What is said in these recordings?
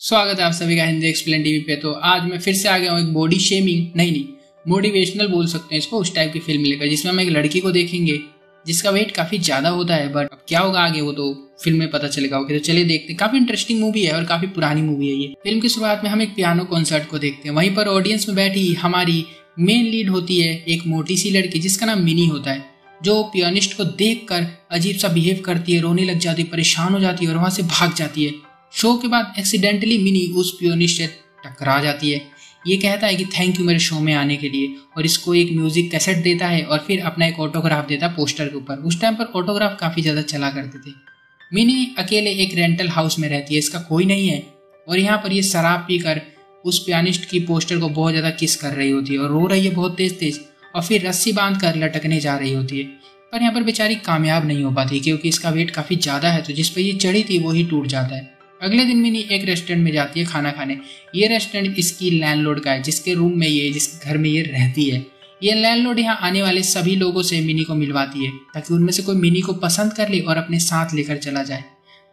स्वागत है आप सभी का हिंदी एक्सप्लेन टीवी पे। तो आज मैं फिर से आ गया हूँ एक बॉडी शेमिंग नहीं मोटिवेशनल बोल सकते हैं इसको, उस टाइप की फिल्म लेकर, जिसमें हम एक लड़की को देखेंगे जिसका वेट काफी ज्यादा होता है। बट अब क्या होगा आगे वो तो फिल्म में पता चलेगा। ओके तो चलिए देखते हैं। काफी इंटरेस्टिंग मूवी है और काफी पुरानी मूवी है ये। फिल्म की शुरुआत में हम एक पियानो कॉन्सर्ट को देखते हैं। वहीं पर ऑडियंस में बैठी हमारी मेन लीड होती है एक मोटी सी लड़की जिसका नाम मिनी होता है, जो पियानिस्ट को देखकर अजीब सा बिहेव करती है, रोने लग जाती है, परेशान हो जाती है और वहां से भाग जाती है। शो के बाद एक्सीडेंटली मिनी उस पियोनिस्ट से टकरा जाती है। ये कहता है कि थैंक यू मेरे शो में आने के लिए, और इसको एक म्यूजिक कैसेट देता है और फिर अपना एक ऑटोग्राफ देता है पोस्टर के ऊपर। उस टाइम पर ऑटोग्राफ काफी ज्यादा चला करते थे। मिनी अकेले एक रेंटल हाउस में रहती है, इसका कोई नहीं है, और यहाँ पर ये शराब पीकर उस पियानिस्ट की पोस्टर को बहुत ज्यादा किस कर रही होती है और रो रही है बहुत तेज तेज, और फिर रस्सी बांध कर लटकने जा रही होती है। पर यहाँ पर बेचारी कामयाब नहीं हो पाती क्योंकि इसका वेट काफी ज्यादा है, तो जिस पर ये चढ़ी थी वो ही टूट जाता है। अगले दिन मिनी एक रेस्टोरेंट में जाती है खाना खाने। ये रेस्टोरेंट इसकी लैंडलॉर्ड का है, जिसके रूम में ये, जिसके घर में ये रहती है। ये लैंडलॉर्ड यहाँ आने वाले सभी लोगों से मिनी को मिलवाती है ताकि उनमें से कोई मिनी को पसंद कर ले और अपने साथ लेकर चला जाए।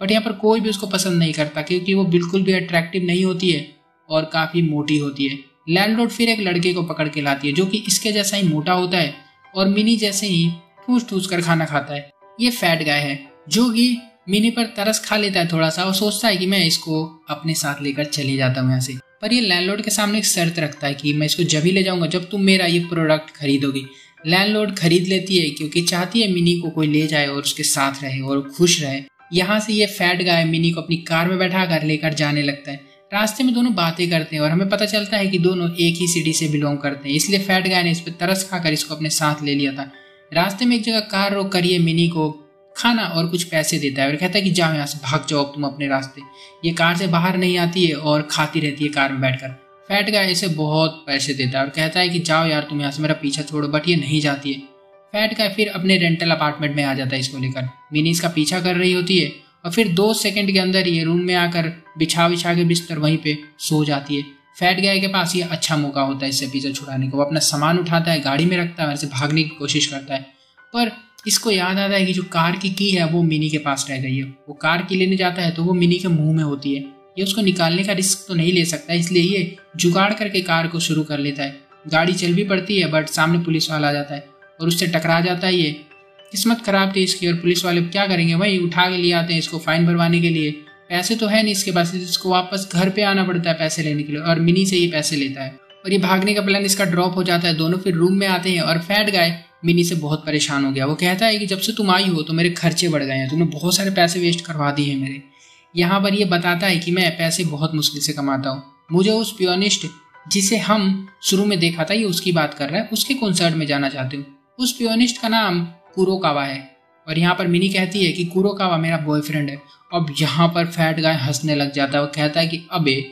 बट यहाँ पर कोई भी उसको पसंद नहीं करता क्योंकि वो बिल्कुल भी अट्रैक्टिव नहीं होती है और काफी मोटी होती है। लैंडलॉर्ड फिर एक लड़के को पकड़ के लाती है जो कि इसके जैसा ही मोटा होता है और मिनी जैसे ही ठूस ठूस कर खाना खाता है। ये फैट गाय है जो कि मिनी पर तरस खा लेता है थोड़ा सा और सोचता है कि मैं इसको अपने साथ लेकर चले जाता हूँ यहाँ से। पर ये लैंडलॉर्ड के सामने एक शर्त रखता है कि मैं इसको जब ही ले जाऊंगा जब तुम मेरा ये प्रोडक्ट खरीदोगी। लैंडलॉर्ड खरीद लेती है क्योंकि चाहती है मिनी को कोई ले जाए और उसके साथ रहे और खुश रहे। यहाँ से ये फैट गाय मिनी को अपनी कार में बैठा कर लेकर जाने लगता है। रास्ते में दोनों बातें करते हैं और हमें पता चलता है कि दोनों एक ही सिटी से बिलोंग करते हैं, इसलिए फैट गाय ने इस पर तरस खाकर इसको अपने साथ ले लिया था। रास्ते में एक जगह कार रोक कर ये मिनी को खाना और कुछ पैसे देता है और कहता है कि जाओ यहाँ से, भाग जाओ तुम अपने रास्ते। ये कार से बाहर नहीं आती है और खाती रहती है कार में बैठकर। फैट गाय इसे बहुत पैसे देता है और कहता है कि जाओ यार तुम यहाँ से, मेरा पीछा छोड़ो, बट ये नहीं जाती है। फैट गाय फिर अपने रेंटल अपार्टमेंट में आ जाता है इसको लेकर। मिनी इसका पीछा कर रही होती है और फिर 2 सेकंड के अंदर ये रूम में आकर बिछा के बिस्तर वहीं पे सो जाती है। फैट गाय के पास ये अच्छा मौका होता है इससे पीछा छुड़ाने को। वो अपना सामान उठाता है, गाड़ी में रखता है और इसे भागने की कोशिश करता है, पर इसको याद आता है कि जो कार की की है वो मिनी के पास रह गई है। वो कार की लेने जाता है तो वो मिनी के मुंह में होती है। ये उसको निकालने का रिस्क तो नहीं ले सकता, इसलिए ये जुगाड़ करके कार को शुरू कर लेता है। गाड़ी चल भी पड़ती है बट सामने पुलिस वाला आ जाता है और उससे टकरा जाता है। ये किस्मत खराब थी इसकी और पुलिस वाले क्या करेंगे, वही उठा के लिए आते हैं इसको फाइन भरवाने के लिए। पैसे तो है नहीं इसके पास, इसको वापस घर पे आना पड़ता है पैसे लेने के लिए और मिनी से ये पैसे लेता है और ये भागने का प्लान इसका ड्रॉप हो जाता है। दोनों फिर रूम में आते हैं और फैट गाय मिनी से बहुत परेशान हो गया। वो कहता है कि जब से तुम आई हो तो मेरे खर्चे बढ़ गए हैं, तुमने बहुत सारे पैसे वेस्ट करवा दिए हैं मेरे। यहाँ पर ये बताता है कि मैं पैसे बहुत मुश्किल से कमाता हूँ। मुझे उस पियोनिस्ट जिसे हम शुरू में देखा था, ये उसकी बात कर रहा है, उसके कॉन्सर्ट में जाना चाहती हूँ। उस पियोनिस्ट का नाम कुरोकावा है। और यहाँ पर मिनी कहती है कि कुरोकावा मेरा बॉयफ्रेंड है। अब यहाँ पर फैट गाय हंसने लग जाता है। वो कहता है कि अबे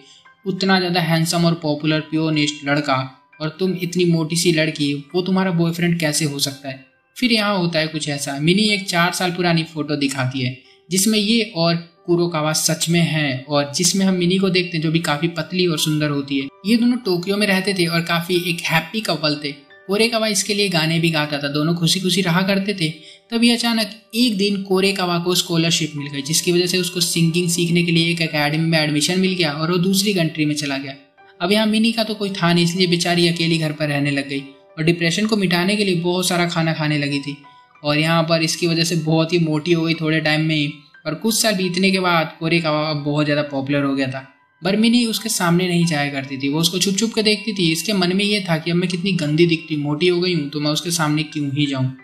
उतना ज़्यादा हैंडसम और पॉपुलर पियोनिस्ट लड़का और तुम इतनी मोटी सी लड़की, वो तुम्हारा बॉयफ्रेंड कैसे हो सकता है। फिर यहाँ होता है कुछ ऐसा। मिनी एक 4 साल पुरानी फोटो दिखाती है जिसमें ये और कुरोकावा सच में है और जिसमें हम मिनी को देखते हैं जो भी काफी पतली और सुंदर होती है। ये दोनों टोक्यो में रहते थे और काफी एक हैप्पी कपल थे। कुरोकावा इसके लिए गाने भी गाता था, दोनों खुशी खुशी रहा करते थे। तभी अचानक एक दिन कुरोकावा को स्कॉलरशिप मिल गई जिसकी वजह से उसको सिंगिंग सीखने के लिए एक एकेडमी में एडमिशन मिल गया और वो दूसरी कंट्री में चला गया। अब यहाँ मिनी का तो कोई था नहीं, इसलिए बेचारी अकेली घर पर रहने लग गई और डिप्रेशन को मिटाने के लिए बहुत सारा खाना खाने लगी थी। और यहाँ पर इसकी वजह से बहुत ही मोटी हो गई थोड़े टाइम में ही। और कुछ साल बीतने के बाद कुरोकावा बहुत ज़्यादा पॉपुलर हो गया था, पर मिनी उसके सामने नहीं जाया करती थी। वो उसको छुप छुप के देखती थी। इसके मन में ये था कि अब मैं कितनी गंदी दिखती, मोटी हो गई हूँ, तो मैं उसके सामने क्यों ही जाऊँ।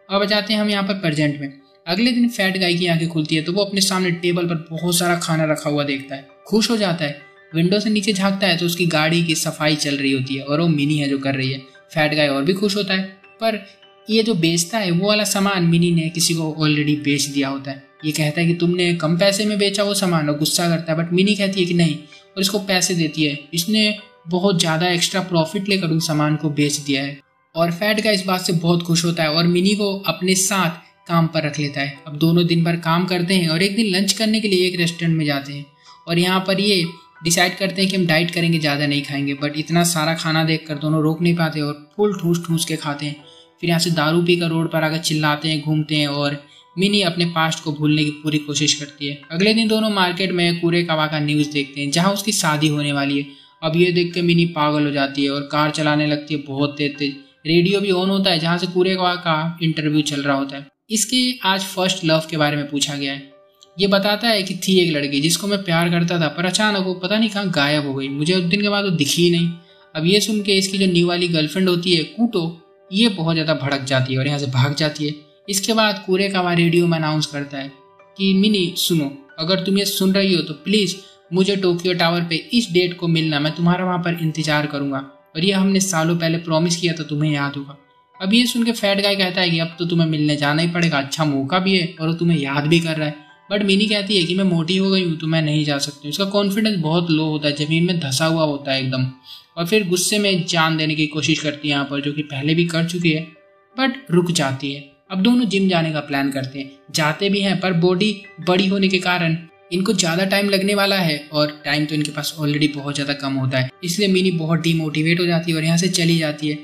अब जाते हैं हम यहाँ पर प्रेजेंट में। अगले दिन फैट गाय की आंखें खुलती है तो वो अपने सामने टेबल पर बहुत सारा खाना रखा हुआ देखता है, खुश हो जाता है। विंडो से नीचे झांकता है तो उसकी गाड़ी की सफाई चल रही होती है और वो मिनी है जो कर रही है। फैट गाय और भी खुश होता है, पर ये जो बेचता है वो वाला सामान मिनी ने किसी को ऑलरेडी बेच दिया होता है। ये कहता है कि तुमने कम पैसे में बेचा वो सामान, और गुस्सा करता है, बट मिनी कहती है कि नहीं, और इसको पैसे देती है। इसने बहुत ज़्यादा एक्स्ट्रा प्रॉफिट लेकर उन सामान को बेच दिया है। और फैट गाय इस बात से बहुत खुश होता है और मिनी को अपने साथ काम पर रख लेता है। अब दोनों दिन भर काम करते हैं और एक दिन लंच करने के लिए एक रेस्टोरेंट में जाते हैं और यहाँ पर ये डिसाइड करते हैं कि हम डाइट करेंगे, ज़्यादा नहीं खाएंगे। बट इतना सारा खाना देखकर दोनों रोक नहीं पाते और फुल ठूस ठूस के खाते हैं। फिर यहाँ से दारू पीकर रोड पर आकर चिल्लाते हैं, घूमते हैं और मिनी अपने पास्ट को भूलने की पूरी कोशिश करती है। अगले दिन दोनों मार्केट में कुरेकावा का न्यूज़ देखते हैं जहाँ उसकी शादी होने वाली है। अब ये देख के मिनी पागल हो जाती है और कार चलाने लगती है बहुत तेज तेज। रेडियो भी ऑन होता है जहाँ से कुरेकावा का इंटरव्यू चल रहा होता है। इसके आज फर्स्ट लव के बारे में पूछा गया है। ये बताता है कि थी एक लड़की जिसको मैं प्यार करता था, पर अचानक वो पता नहीं कहाँ गायब हो गई। मुझे उस दिन के बाद वो दिखी ही नहीं। अब ये सुन के इसकी जो न्यू वाली गर्लफ्रेंड होती है कूटो, ये बहुत ज़्यादा भड़क जाती है और यहाँ से भाग जाती है। इसके बाद कुरेकावा रेडियो में अनाउंस करता है कि मिनी सुनो, अगर तुम ये सुन रही हो तो प्लीज़ मुझे टोक्यो टावर पे इस डेट को मिलना, मैं तुम्हारा वहाँ पर इंतजार करूँगा और ये हमने सालों पहले प्रॉमिस किया था, तुम्हें याद होगा। अब ये सुन के फैट गाय कहता है कि अब तो तुम्हें मिलने जाना ही पड़ेगा, अच्छा मौका भी है और वो तुम्हें याद भी कर रहा है। बट मिनी कहती है कि मैं मोटी हो गई हूँ तो मैं नहीं जा सकती। उसका कॉन्फिडेंस बहुत लो होता है, ज़मीन में धंसा हुआ होता है एकदम, और फिर गुस्से में जान देने की कोशिश करती है यहाँ पर, जो कि पहले भी कर चुकी है, बट रुक जाती है। अब दोनों जिम जाने का प्लान करते हैं, जाते भी हैं, पर बॉडी बड़ी होने के कारण इनको ज़्यादा टाइम लगने वाला है और टाइम तो इनके पास ऑलरेडी बहुत ज़्यादा कम होता है। इसलिए मिनी बहुत डीमोटिवेट हो जाती है और यहाँ से चली जाती है।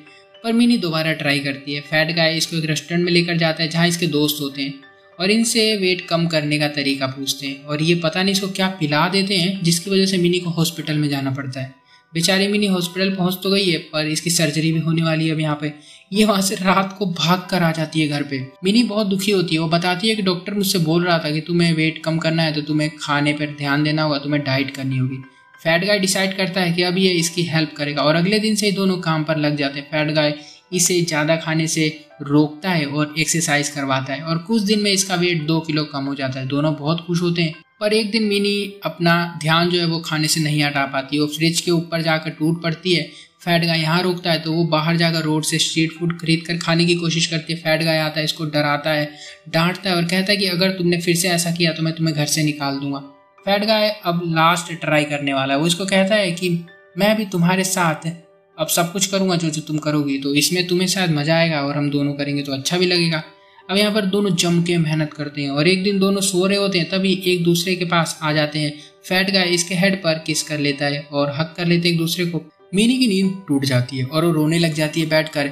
पर मिनी दोबारा ट्राई करती है। फैट गाय इसको एक रेस्टोरेंट में लेकर जाता है जहाँ इसके दोस्त होते हैं और इनसे वेट कम करने का तरीका पूछते हैं और ये पता नहीं इसको क्या पिला देते हैं जिसकी वजह से मिनी को हॉस्पिटल में जाना पड़ता है। बेचारी मिनी हॉस्पिटल पहुंच तो गई है पर इसकी सर्जरी भी होने वाली है। अब यहाँ पे ये वहां से रात को भाग कर आ जाती है घर पे। मिनी बहुत दुखी होती है। वो बताती है कि डॉक्टर मुझसे बोल रहा था कि तुम्हें वेट कम करना है तो तुम्हें खाने पर ध्यान देना होगा, तुम्हें डाइट करनी होगी। फैट गाय डिसाइड करता है कि अब ये इसकी हेल्प करेगा और अगले दिन से ही दोनों काम पर लग जाते हैं। फैट गाय इसे ज़्यादा खाने से रोकता है और एक्सरसाइज करवाता है और कुछ दिन में इसका वेट 2 किलो कम हो जाता है। दोनों बहुत खुश होते हैं। पर एक दिन मिनी अपना ध्यान जो है वो खाने से नहीं हटा पाती। वो फ्रिज के ऊपर जाकर टूट पड़ती है। फैट गाय यहाँ रोकता है तो वो बाहर जाकर रोड से स्ट्रीट फूड खरीद कर खाने की कोशिश करती है। फैट गाय आता है, इसको डराता है, डांटता है और कहता है कि अगर तुमने फिर से ऐसा किया तो मैं तुम्हें घर से निकाल दूंगा। फैट गाय अब लास्ट ट्राई करने वाला है। वो इसको कहता है कि मैं भी तुम्हारे साथ अब सब कुछ करूंगा जो तुम करोगी, तो इसमें तुम्हें शायद मजा आएगा और हम दोनों करेंगे तो अच्छा भी लगेगा। अब यहाँ पर दोनों जम के मेहनत करते हैं और एक दिन दोनों सो रहे होते हैं तभी एक दूसरे के पास आ जाते हैं। फैट गाय इसके हेड पर किस कर लेता है और हक कर लेते हैं एक दूसरे को। मिनी की नींद टूट जाती है और वो रोने लग जाती है बैठकर।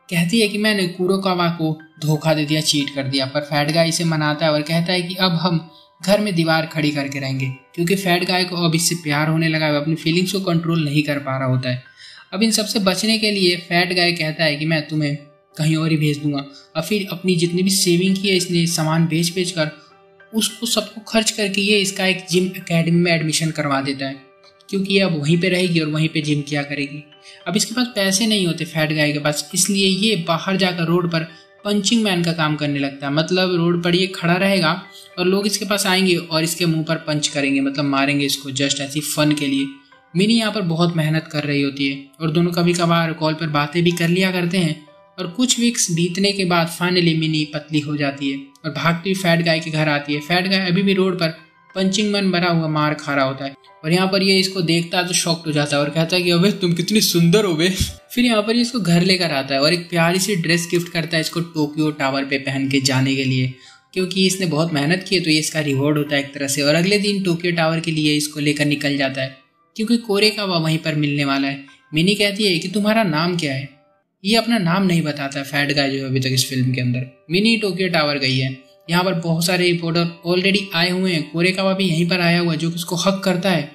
कहती है कि मैंने कुरेकावा को धोखा दे दिया, चीट कर दिया। पर फैट गाय इसे मनाता है और कहता है कि अब हम घर में दीवार खड़ी करके रहेंगे, क्योंकि फैट गाय को अब इससे प्यार होने लगा है। अपनी फीलिंग्स को कंट्रोल नहीं कर पा रहा होता है। अब इन सबसे बचने के लिए फैट गाय कहता है कि मैं तुम्हें कहीं और ही भेज दूंगा। और फिर अपनी जितनी भी सेविंग की है इसने सामान बेच बेच कर उसको सबको खर्च करके ये इसका एक जिम एकेडमी में एडमिशन करवा देता है, क्योंकि ये अब वहीं पे रहेगी और वहीं पे जिम किया करेगी। अब इसके पास पैसे नहीं होते फैट गाय के पास, इसलिए ये बाहर जाकर रोड पर पंचिंग मैन का काम करने लगता है। मतलब रोड पर ये खड़ा रहेगा और लोग इसके पास आएंगे और इसके मुंह पर पंच करेंगे, मतलब मारेंगे इसको जस्ट ऐसी फन के लिए। मिनी यहाँ पर बहुत मेहनत कर रही होती है और दोनों कभी कभार कॉल पर बातें भी कर लिया करते हैं। और कुछ वीक्स बीतने के बाद फाइनली मिनी पतली हो जाती है और भागती हुई फैट गाय के घर आती है। फैट गाय अभी भी रोड पर पंचिंग मैन भरा हुआ मार खा रहा होता है और यहाँ पर ये इसको देखता है तो शॉक्ड हो जाता है और कहता है कि अबे तुम कितनी सुंदर हो बे। फिर यहाँ पर ये इसको घर लेकर आता है और एक प्यारी सी ड्रेस गिफ्ट करता है इसको टोक्यो टावर पे पहन के जाने के लिए, क्योंकि इसने बहुत मेहनत की है तो ये इसका रिवॉर्ड होता है एक तरह से। और अगले दिन टोक्यो टावर के लिए इसको लेकर निकल जाता है क्योंकि कुरेकावा वहीं पर मिलने वाला है। मिनी कहती है कि तुम्हारा नाम क्या है। ये अपना नाम नहीं बताता है फैट गाय जो अभी तक इस फिल्म के अंदर। मिनी टोक्यो टावर गई है, यहाँ पर बहुत सारे रिपोर्टर ऑलरेडी आए हुए हैं। कुरेकावा भी यहीं पर आया हुआ है जो कि उसको हक करता है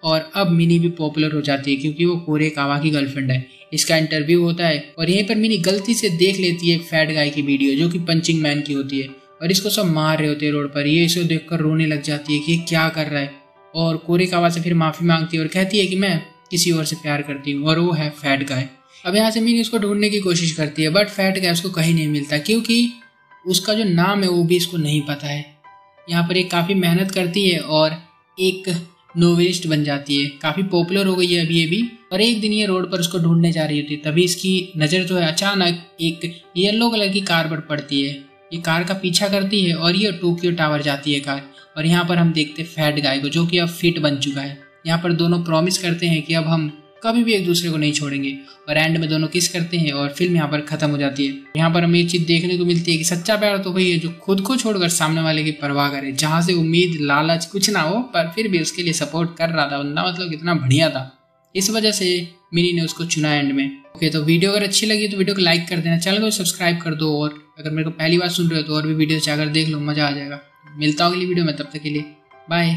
और अब मिनी भी पॉपुलर हो जाती है क्योंकि वो कुरेकावा की गर्लफ्रेंड है। इसका इंटरव्यू होता है और यहीं पर मिनी गलती से देख लेती है फैट गाय की वीडियो जो कि पंचिंग मैन की होती है और इसको सब मार रहे होते हैं रोड पर। ये इसे देखकर रोने लग जाती है कि ये क्या कर रहा है और कुरेकावा से फिर माफी मांगती है और कहती है कि मैं किसी और से प्यार करती हूँ और वो है फैट गाय। अब यहाँ से मिनी उसको ढूंढने की कोशिश करती है बट फैट गाय उसको कहीं नहीं मिलता क्योंकि उसका जो नाम है वो भी इसको नहीं पता है। यहाँ पर एक काफ़ी मेहनत करती है और एक नोवेलिस्ट बन जाती है, काफ़ी पॉपुलर हो गई है अभी ये भी। और एक दिन ये रोड पर उसको ढूंढने जा रही होती है तभी इसकी नज़र जो है अचानक एक येलो कलर की कार पर पड़ती है। ये कार का पीछा करती है और ये टोक्यो टावर जाती है कार। और यहाँ पर हम देखते हैं फैट गाय को जो कि अब फिट बन चुका है। यहाँ पर दोनों प्रॉमिस करते हैं कि अब हम कभी भी एक दूसरे को नहीं छोड़ेंगे और एंड में दोनों किस करते हैं और फिल्म यहाँ पर खत्म हो जाती है। यहाँ पर हमें एक चीज देखने को मिलती है कि सच्चा प्यार तो वही है जो खुद को छोड़कर सामने वाले की परवाह करे, जहाँ से उम्मीद लालच कुछ ना हो पर फिर भी उसके लिए सपोर्ट कर रहा था बंदा, मतलब कितना बढ़िया था। इस वजह से मिनी ने उसको चुना एंड में। ओके, तो वीडियो अगर अच्छी लगी तो वीडियो को लाइक कर देना, चैनल को सब्सक्राइब कर दो और अगर मेरे को पहली बार सुन रहे हो तो और भी वीडियो जाकर देख लो, मज़ा आ जाएगा। मिलता हूँ अगली वीडियो में, तब तक के लिए बाय।